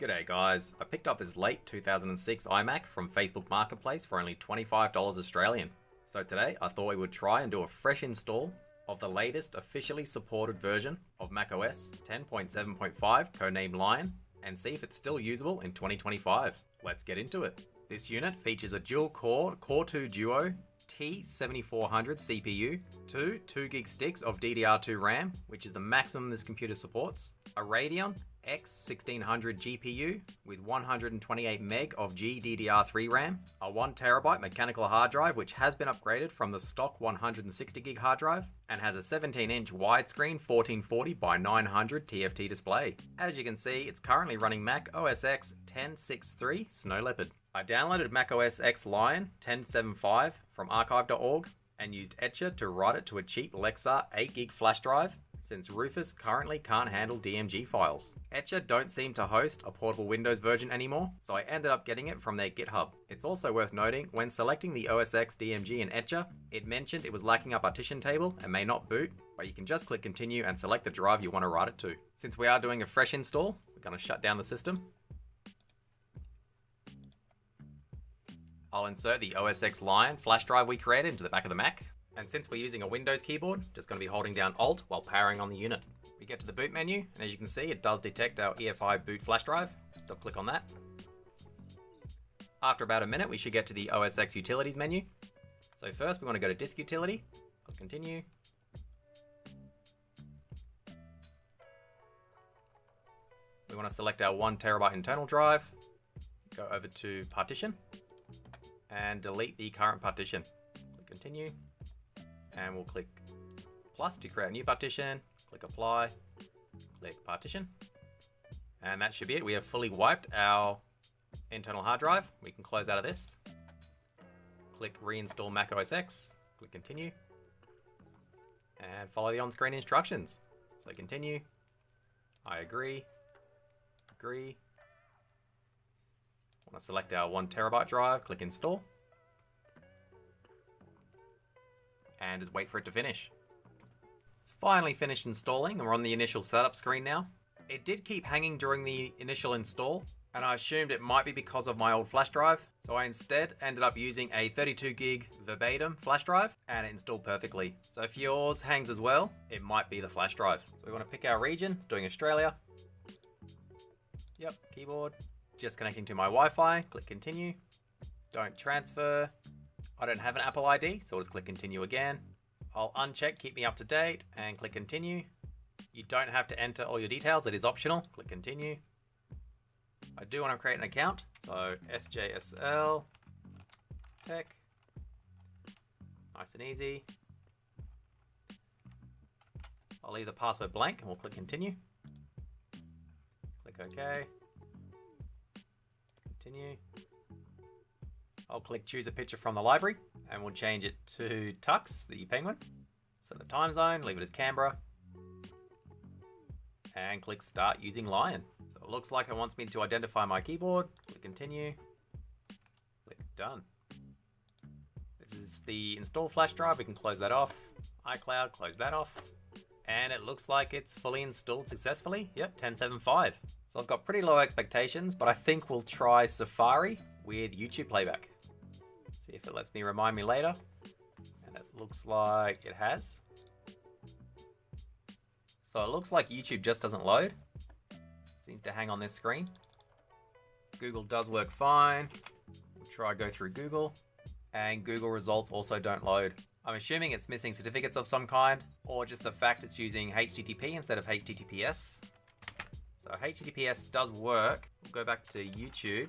G'day guys, I picked up this late 2006 iMac from Facebook Marketplace for only $25 Australian. So today I thought we would try and do a fresh install of the latest officially supported version of macOS 10.7.5 codenamed Lion and see if it's still usable in 2025. Let's get into it. This unit features a dual-core Core 2 Duo T7400 CPU, two 2GB sticks of DDR2 RAM, which is the maximum this computer supports, a Radeon X1600 GPU with 128 meg of GDDR3 RAM, a 1TB mechanical hard drive which has been upgraded from the stock 160GB hard drive, and has a 17-inch widescreen 1440 by 900 TFT display. As you can see, it's currently running Mac OSX 10.6.3 Snow Leopard. I downloaded Mac OSX Lion 10.7.5 from archive.org and used Etcher to write it to a cheap Lexar 8GB flash drive, since Rufus currently can't handle DMG files. Etcher don't seem to host a portable Windows version anymore, so I ended up getting it from their GitHub. It's also worth noting, when selecting the OSX DMG in Etcher, it mentioned it was lacking a partition table and may not boot, but you can just click continue and select the drive you want to write it to. Since we are doing a fresh install, we're going to shut down the system. I'll insert the OSX Lion flash drive we created into the back of the Mac. And since we're using a Windows keyboard, just going to be holding down Alt while powering on the unit. We get to the boot menu, and as you can see, it does detect our EFI boot flash drive. Just click on that. After about a minute, we should get to the OSX Utilities menu. So first, we want to go to Disk Utility, click Continue. We want to select our 1TB internal drive, go over to Partition, and delete the current partition. Click Continue. And we'll click plus to create a new partition, click apply, click partition, and that should be it. We have fully wiped our internal hard drive. We can close out of this, click reinstall Mac OS X, click continue, and follow the on-screen instructions. So continue, I agree, want to select our 1TB drive, click install, and just wait for it to finish. It's finally finished installing and we're on the initial setup screen now. It did keep hanging during the initial install and I assumed it might be because of my old flash drive, so I instead ended up using a 32GB verbatim flash drive and it installed perfectly. So if yours hangs as well, it might be the flash drive. So we want to pick our region, it's doing Australia. Yep, keyboard. Just connecting to my Wi-Fi, click continue. Don't transfer. I don't have an Apple ID, so I'll just click continue again. I'll uncheck keep me up to date and click continue. You don't have to enter all your details, it is optional. Click continue. I do want to create an account, so SJSL Tech. Nice and easy. I'll leave the password blank and we'll click continue. Click OK. Continue. I'll click choose a picture from the library and we'll change it to Tux, the penguin. So the time zone, leave it as Canberra. And click start using Lion. So it looks like it wants me to identify my keyboard. Click continue. Click done. This is the install flash drive. We can close that off. iCloud, close that off. And it looks like it's fully installed successfully. Yep, 10.7.5. So I've got pretty low expectations, but I think we'll try Safari with YouTube Playback. See if it lets me remind me later. And it looks like it has. So it looks like YouTube just doesn't load. Seems to hang on this screen. Google does work fine. We'll try go through Google. And Google results also don't load. I'm assuming it's missing certificates of some kind, or just the fact it's using HTTP instead of HTTPS. So HTTPS does work. We'll go back to YouTube.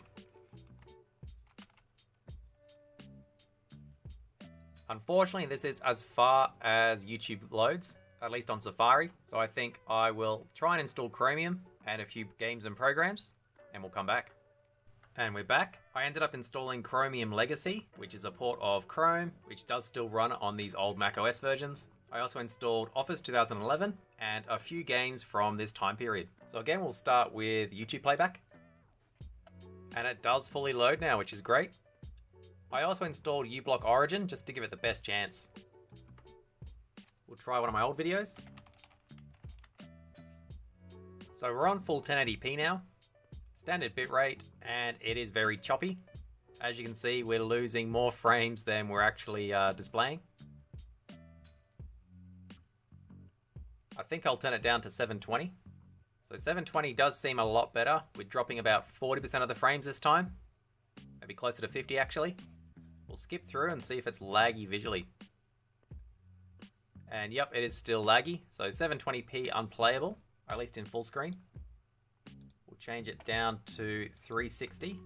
Unfortunately, this is as far as YouTube loads, at least on Safari. So I think I will try and install Chromium and a few games and programs, and we'll come back. And we're back. I ended up installing Chromium Legacy, which is a port of Chrome, which does still run on these old macOS versions. I also installed Office 2011 and a few games from this time period. So again, we'll start with YouTube Playback. And it does fully load now, which is great. I also installed uBlock Origin just to give it the best chance. We'll try one of my old videos. So we're on full 1080p now. standard bitrate, and it is very choppy. As you can see, we're losing more frames than we're actually displaying. I think I'll turn it down to 720. So 720 does seem a lot better. We're dropping about 40% of the frames this time. Maybe closer to 50 actually. We'll skip through and see if it's laggy visually. And yep, it is still laggy. So 720p unplayable, at least in full screen. We'll change it down to 360.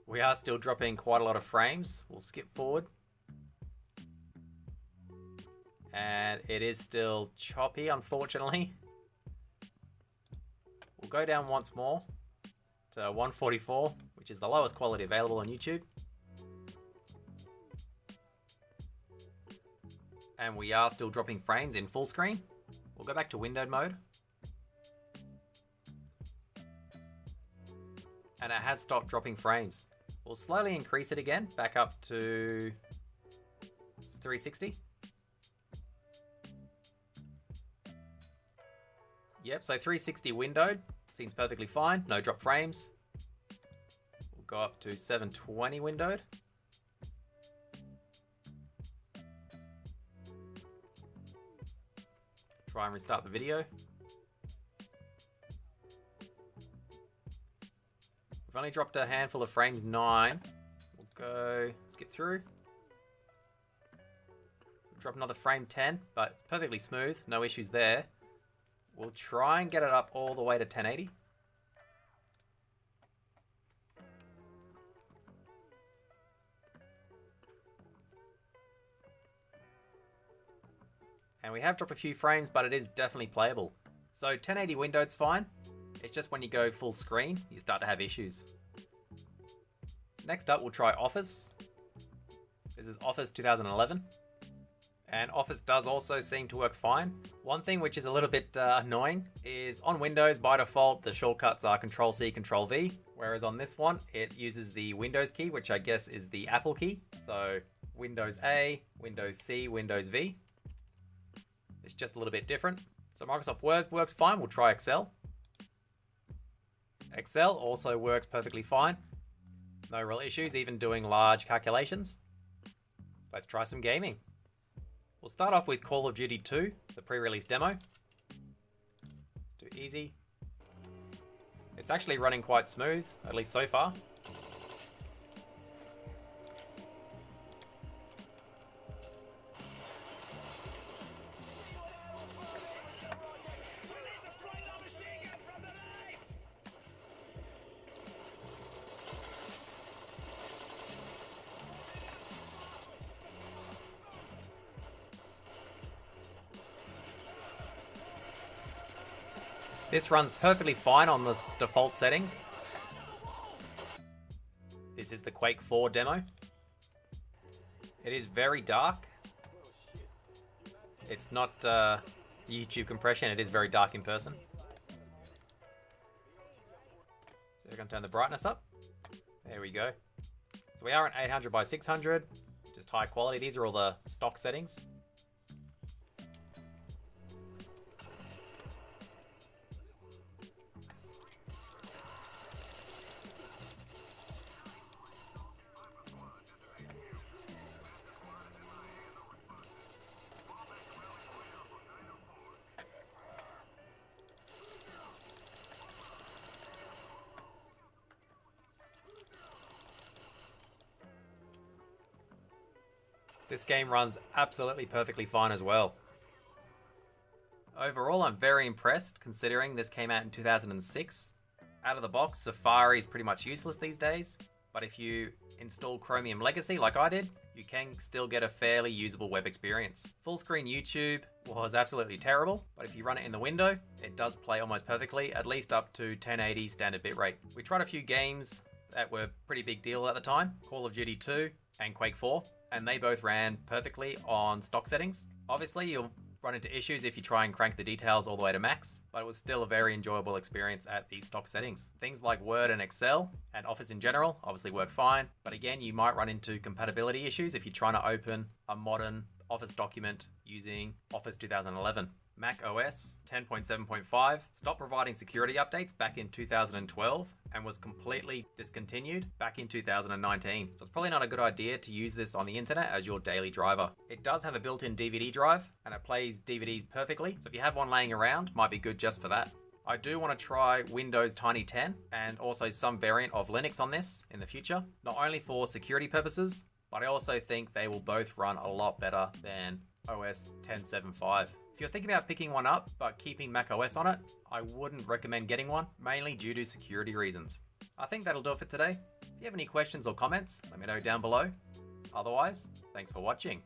We are still dropping quite a lot of frames. We'll skip forward. And it is still choppy, unfortunately. We'll go down once more to 144, which is the lowest quality available on YouTube. And we are still dropping frames in full screen. We'll go back to windowed mode. And it has stopped dropping frames. We'll slowly increase it again, back up to 360. Yep, so 360 windowed, seems perfectly fine, no drop frames. We'll go up to 720 windowed. Try and restart the video. We've only dropped a handful of frames, 9. We'll go skip through. Drop another frame, 10, but it's perfectly smooth, no issues there. We'll try and get it up all the way to 1080. And we have dropped a few frames, but it is definitely playable. So 1080 windowed's fine. It's just when you go full screen, you start to have issues. Next up, we'll try Office. This is Office 2011. And Office does also seem to work fine. One thing which is a little bit annoying is on Windows, by default, the shortcuts are Control-C, Control-V. Whereas on this one, it uses the Windows key, which I guess is the Apple key. So Windows A, Windows C, Windows V. It's just a little bit different. So Microsoft Word works fine. We'll try Excel. Excel also works perfectly fine. No real issues, even doing large calculations. Let's try some gaming. We'll start off with Call of Duty 2, the pre-release demo. Do easy. It's actually running quite smooth, at least so far. This runs perfectly fine on the default settings. This is the Quake 4 demo. It is very dark. It's not YouTube compression, it is very dark in person. So we're going to turn the brightness up. There we go. So we are at 800 by 600, just high quality. These are all the stock settings. This game runs absolutely perfectly fine as well. Overall, I'm very impressed considering this came out in 2006. Out of the box, Safari is pretty much useless these days, but if you install Chromium Legacy like I did, you can still get a fairly usable web experience. Full screen YouTube was absolutely terrible, but if you run it in the window, it does play almost perfectly, at least up to 1080 standard bitrate. We tried a few games that were pretty big deal at the time, Call of Duty 2 and Quake 4. And they both ran perfectly on stock settings. Obviously, you'll run into issues if you try and crank the details all the way to max, but it was still a very enjoyable experience at these stock settings. Things like Word and Excel and Office in general obviously work fine, but again, you might run into compatibility issues if you're trying to open a modern Office document using Office 2011. Mac OS 10.7.5 stopped providing security updates back in 2012 and was completely discontinued back in 2019. So it's probably not a good idea to use this on the internet as your daily driver. It does have a built-in DVD drive and it plays DVDs perfectly. So if you have one laying around, might be good just for that. I do want to try Windows Tiny 10 and also some variant of Linux on this in the future, not only for security purposes, but I also think they will both run a lot better than OS 10.7.5. If you're thinking about picking one up but keeping Mac OS on it, I wouldn't recommend getting one, mainly due to security reasons. I think that'll do it for today. If you have any questions or comments, let me know down below. Otherwise, thanks for watching.